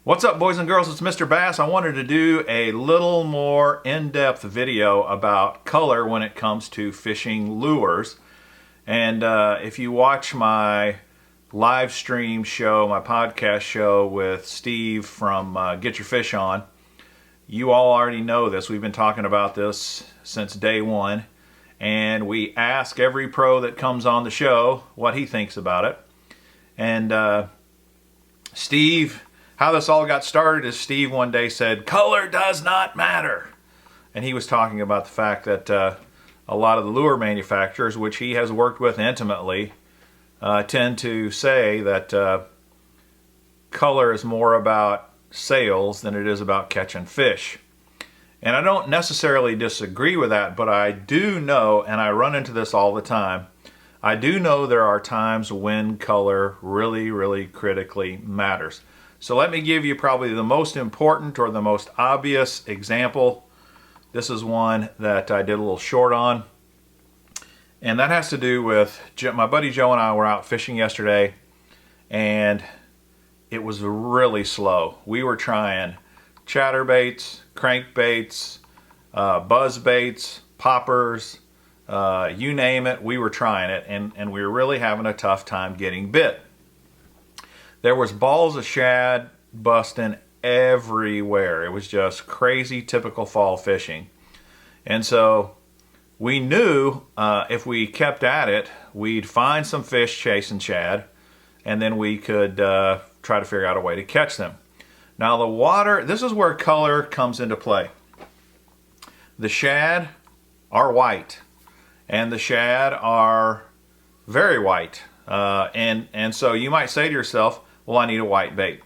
What's up, boys and girls? It's Mr. Bass. I wanted to do a little more in-depth video about color when it comes to fishing lures. And if you watch my live stream show, my podcast show with Steve from Get Your Fish On, you all already know this. We've been talking about this since day one. And we ask every pro that comes on the show what he thinks about it. And Steve... How this all got started is Steve one day said, color does not matter. And he was talking about the fact that a lot of the lure manufacturers, which he has worked with intimately, tend to say that color is more about sales than it is about catching fish. And I don't necessarily disagree with that, but I do know, and I run into this all the time, I do know there are times when color really critically matters. So let me give you probably the most important or the most obvious example. This is one that I did a little short on. And that has to do with my buddy Joe and I were out fishing yesterday, and it was really slow. We were trying chatterbaits, crankbaits, buzzbaits, poppers, you name it, we were trying it, and we were really having a tough time getting bit. There was balls of shad busting everywhere. It was just crazy, typical fall fishing. And so we knew if we kept at it, we'd find some fish chasing shad, and then we could try to figure out a way to catch them. Now the water, this is where color comes into play. The shad are white, and the shad are very white. And so you might say to yourself, well, I need a white bait.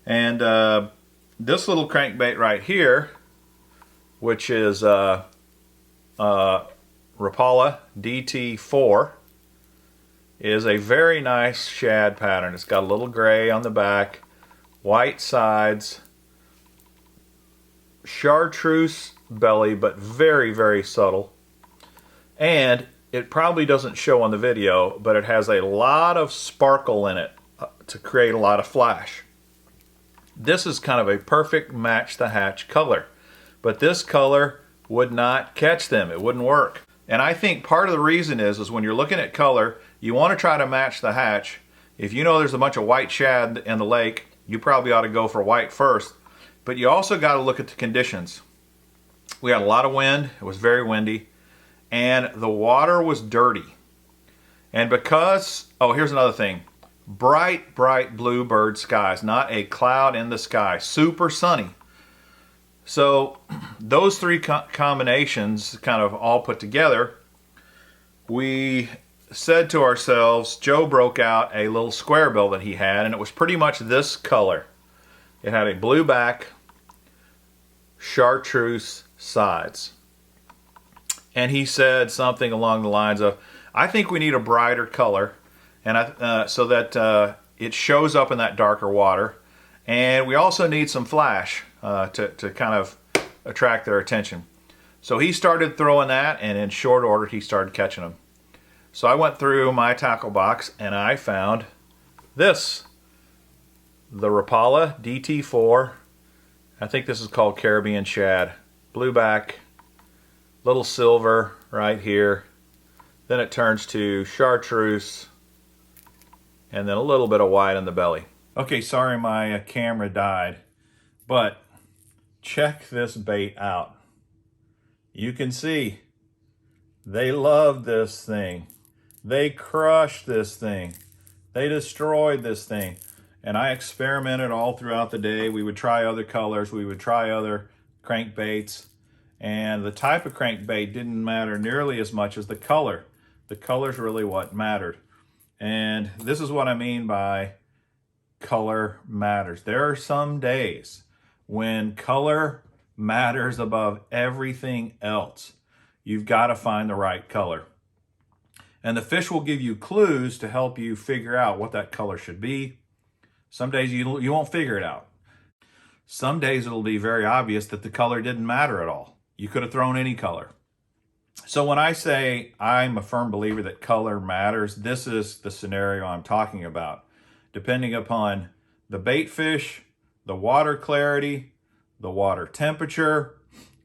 And this little crankbait right here, which is Rapala Dt4, is a very nice shad pattern. It's got a little gray on the back, white sides, chartreuse belly, but very subtle. And it probably doesn't show on the video, but it has a lot of sparkle in it to create a lot of flash. This is kind of a perfect match the hatch color, but this color would not catch them. It wouldn't work. And I think part of the reason is when you're looking at color, you want to try to match the hatch. If you know there's a bunch of white shad in the lake, you probably ought to go for white first, but you also got to look at the conditions. We had a lot of wind. It was very windy, and the water was dirty. And because, oh, here's another thing. Bright bluebird skies, not a cloud in the sky, super sunny. So those three combinations kind of all put together, we said to ourselves, Joe broke out a little square bill that he had, and it was pretty much this color. It had a blue back, chartreuse sides. And he said something along the lines of, I think we need a brighter color, and so that it shows up in that darker water. And we also need some flash to kind of attract their attention. So he started throwing that, and in short order he started catching them. So I went through my tackle box and I found this, the Rapala Dt4. I think this is called Caribbean shad. Blue back, little silver right here. Then it turns to chartreuse, and then a little bit of white in the belly. Okay, sorry my camera died, but check this bait out. You can see they loved this thing. They crushed this thing. They destroyed this thing. And I experimented all throughout the day. We would try other colors. We would try other crankbaits. And the type of crankbait didn't matter nearly as much as the color. The color's really what mattered. And this is what I mean by color matters. There are some days when color matters above everything else. You've got to find the right color. And the fish will give you clues to help you figure out what that color should be. Some days you won't figure it out. Some days it'll be very obvious that the color didn't matter at all. You could have thrown any color. So when I say I'm a firm believer that color matters, this is the scenario I'm talking about. Depending upon the bait fish, the water clarity, the water temperature,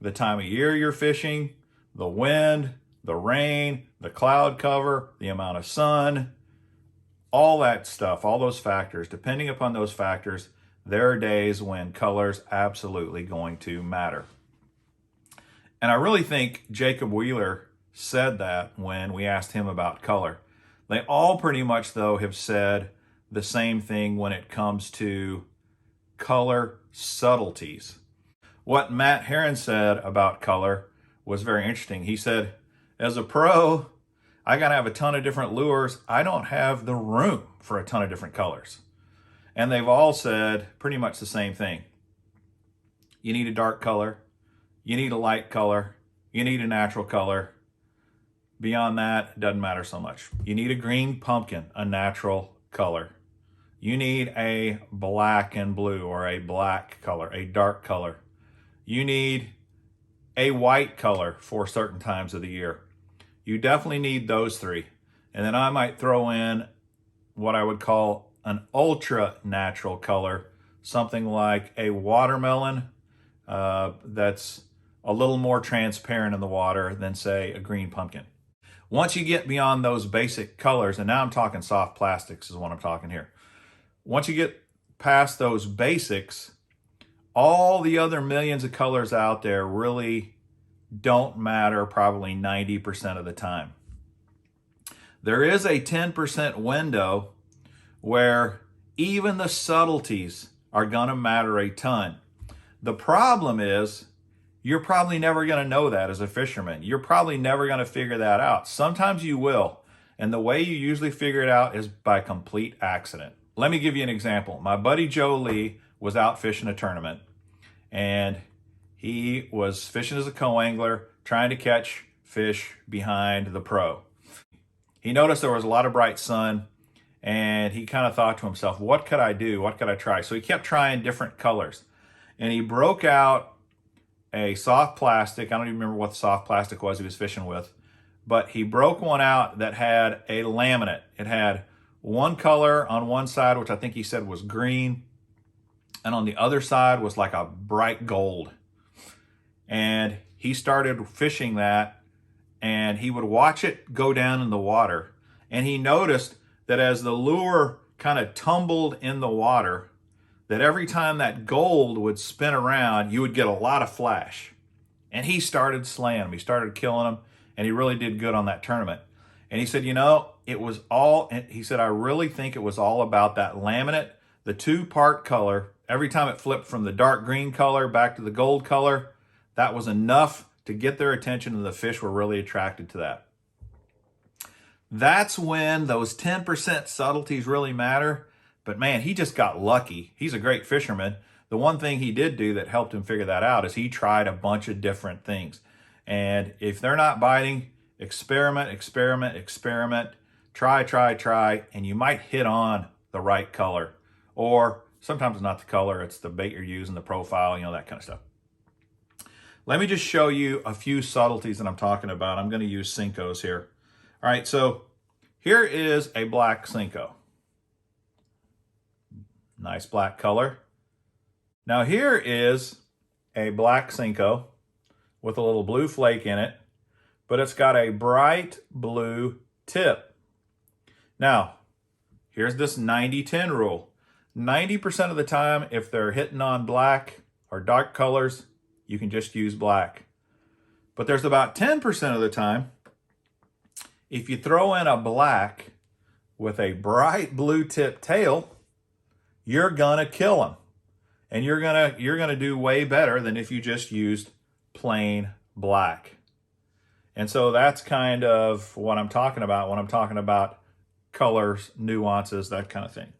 the time of year you're fishing, the wind, the rain, the cloud cover, the amount of sun, all that stuff, all those factors. Depending upon those factors, there are days when color's absolutely going to matter. And I really think Jacob Wheeler said that when we asked him about color. They all pretty much, though, have said the same thing when it comes to color subtleties. What Matt Herron said about color was very interesting. He said, as a pro, I got to have a ton of different lures. I don't have the room for a ton of different colors. And they've all said pretty much the same thing. You need a dark color. You need a light color. You need a natural color. Beyond that, it doesn't matter so much. You need a green pumpkin, a natural color. You need a black and blue, or a black color, a dark color. You need a white color for certain times of the year. You definitely need those three. And then I might throw in what I would call an ultra natural color, something like a watermelon that's a little more transparent in the water than, say, a green pumpkin. Once you get beyond those basic colors, and now I'm talking soft plastics is what I'm talking here. Once you get past those basics, all the other millions of colors out there really don't matter probably 90% of the time. There is a 10% window where even the subtleties are going to matter a ton. The problem is you're probably never going to know that as a fisherman. You're probably never going to figure that out. Sometimes you will. And the way you usually figure it out is by complete accident. Let me give you an example. My buddy Joe Lee was out fishing a tournament, and he was fishing as a co-angler, trying to catch fish behind the pro. He noticed there was a lot of bright sun, and he kind of thought to himself, what could I do? What could I try? So he kept trying different colors, and he broke out a soft plastic. I don't even remember what the soft plastic was he was fishing with, but he broke one out that had a laminate. It had one color on one side, which I think he said was green, and on the other side was like a bright gold. And he started fishing that, and he would watch it go down in the water, and he noticed that as the lure kind of tumbled in the water, that every time that gold would spin around, you would get a lot of flash. And he started slaying them. He started killing them, and he really did good on that tournament. And he said, you know, it was all, he said, I really think it was all about that laminate, the two-part color. Every time it flipped from the dark green color back to the gold color, that was enough to get their attention, and the fish were really attracted to that. That's when those 10% subtleties really matter. But man, he just got lucky. He's a great fisherman. The one thing he did do that helped him figure that out is he tried a bunch of different things. And if they're not biting, experiment, experiment, experiment, try, and you might hit on the right color. Or sometimes it's not the color, it's the bait you're using, the profile, you know, that kind of stuff. Let me just show you a few subtleties that I'm talking about. I'm going to use Cincos here. All right, so here is a black Cinco. Nice black color. Now here is a black Cinco with a little blue flake in it, but it's got a bright blue tip. Now, here's this 90-10 rule. 90% of the time, if they're hitting on black or dark colors, you can just use black. But there's about 10% of the time, if you throw in a black with a bright blue tip tail, you're gonna kill them, and you're gonna do way better than if you just used plain black. And so that's kind of what I'm talking about when I'm talking about colors, nuances, that kind of thing.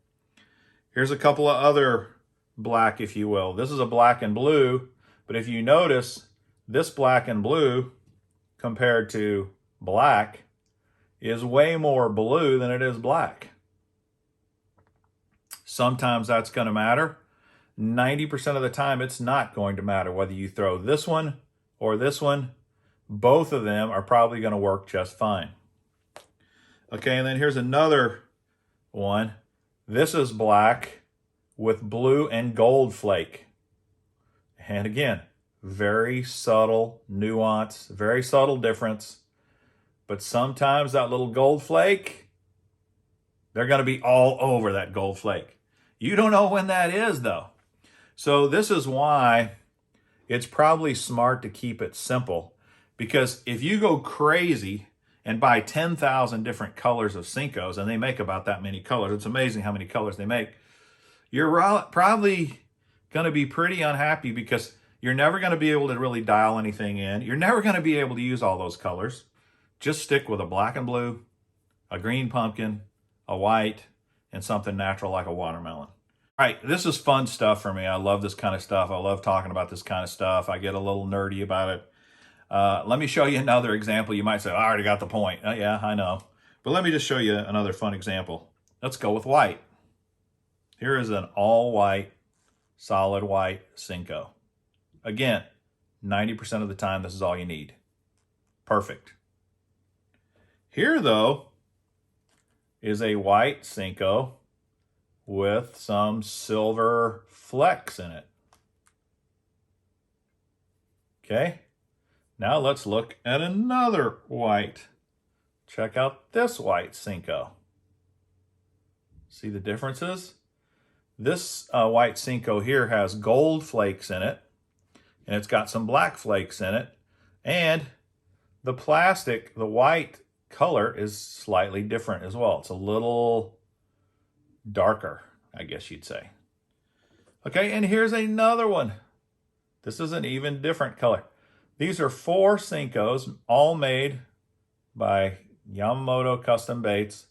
Here's a couple of other black, if you will. This is a black and blue, but if you notice, this black and blue compared to black is way more blue than it is black. Sometimes that's going to matter. 90% of the time, it's not going to matter whether you throw this one or this one. Both of them are probably going to work just fine. Okay, and then here's another one. This is black with blue and gold flake. And again, very subtle nuance, very subtle difference. But sometimes that little gold flake, they're going to be all over that gold flake. You don't know when that is, though. So this is why it's probably smart to keep it simple. Because if you go crazy and buy 10,000 different colors of Cincos, and they make about that many colors, it's amazing how many colors they make, you're probably going to be pretty unhappy because you're never going to be able to really dial anything in. You're never going to be able to use all those colors. Just stick with a black and blue, a green pumpkin, a white, and something natural like a watermelon. All right, this is fun stuff for me. I love this kind of stuff. I love talking about this kind of stuff. I get a little nerdy about it. Let me show you another example. You might say, I already got the point. Yeah, I know. But let me just show you another fun example. Let's go with white. Here is an all-white, solid white Cinco. Again, 90% of the time, this is all you need. Perfect. Here, though, is a white Cinco with some silver flecks in it. Okay, now let's look at another white. Check out this white Cinco. See the differences? This white Cinco here has gold flakes in it, and it's got some black flakes in it, and the plastic, the white color, is slightly different as well. It's a little darker, I guess you'd say. Okay, and here's another one. This is an even different color. These are 4 Cincos, all made by Yamamoto Custom Baits.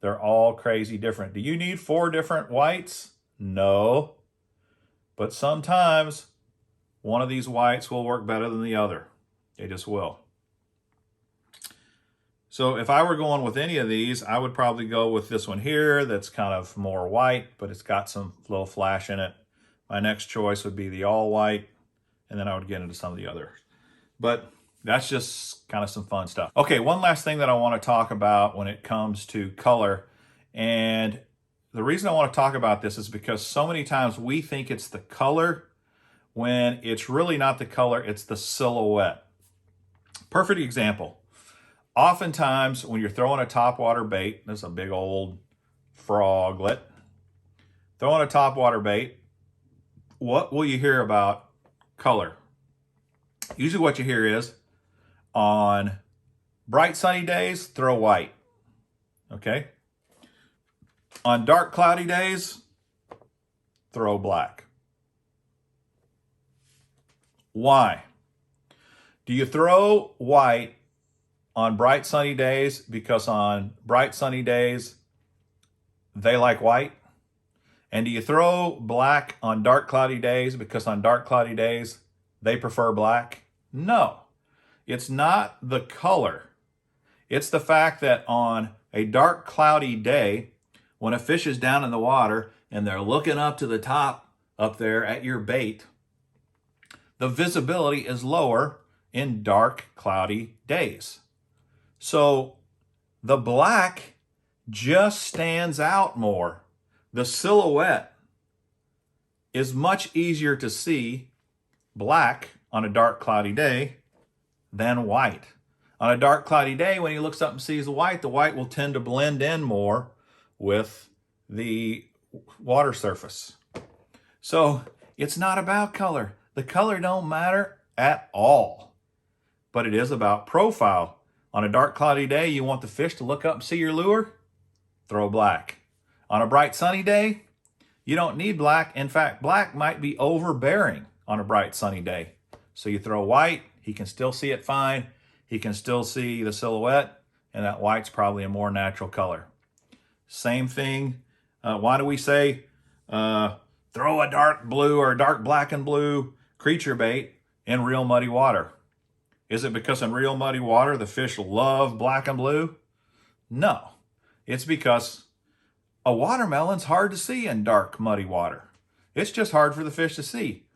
They're all crazy different. Do you need 4 different whites? No. But sometimes one of these whites will work better than the other. They just will. So if I were going with any of these, I would probably go with this one here that's kind of more white, but it's got some little flash in it. My next choice would be the all white, and then I would get into some of the others. But that's just kind of some fun stuff. Okay, one last thing that I want to talk about when it comes to color. And the reason I want to talk about this is because so many times we think it's the color when it's really not the color, it's the silhouette. Perfect example. Oftentimes when you're throwing a topwater bait, this is a big old froglet, throwing a topwater bait, what will you hear about color? Usually what you hear is, on bright sunny days, throw white, okay? On dark cloudy days, throw black. Why? Do you throw white on bright sunny days because on bright sunny days they like white? And do you throw black on dark cloudy days because on dark cloudy days they prefer black? No, it's not the color. It's the fact that on a dark cloudy day, when a fish is down in the water and they're looking up to the top up there at your bait, the visibility is lower in dark cloudy days. So the black just stands out more. The silhouette is much easier to see black on a dark cloudy day than white. On a dark cloudy day, when he looks up and sees the white will tend to blend in more with the water surface. So it's not about color. The color don't matter at all, but it is about profile. On a dark cloudy day, you want the fish to look up and see your lure? Throw black. On a bright sunny day, you don't need black. In fact, black might be overbearing on a bright sunny day. So you throw white, he can still see it fine. He can still see the silhouette, and that white's probably a more natural color. Same thing. Why do we say throw a dark blue or a dark black and blue creature bait in real muddy water? Is it because in real muddy water the fish love black and blue? No. It's because a watermelon's hard to see in dark muddy water. It's just hard for the fish to see.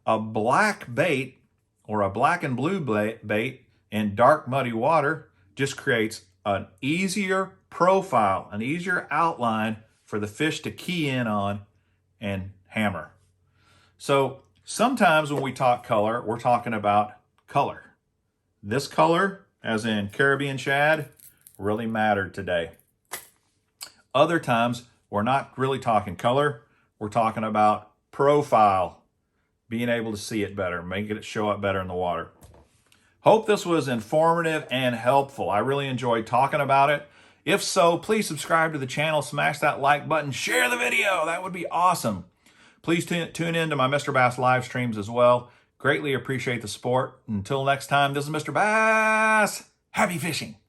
A black bait or a black and blue bait in dark muddy water just creates an easier profile, an easier outline for the fish to key in on and hammer. So sometimes when we talk color, we're talking about color. This color, as in Caribbean shad, really mattered today. Other times, we're not really talking color. We're talking about profile, being able to see it better, making it show up better in the water. Hope this was informative and helpful. I really enjoyed talking about it. If so, please subscribe to the channel, smash that like button, share the video. That would be awesome. Please tune in to my Mr. Bass live streams as well. Greatly appreciate the support. Until next time, this is Mr. Bass. Happy fishing.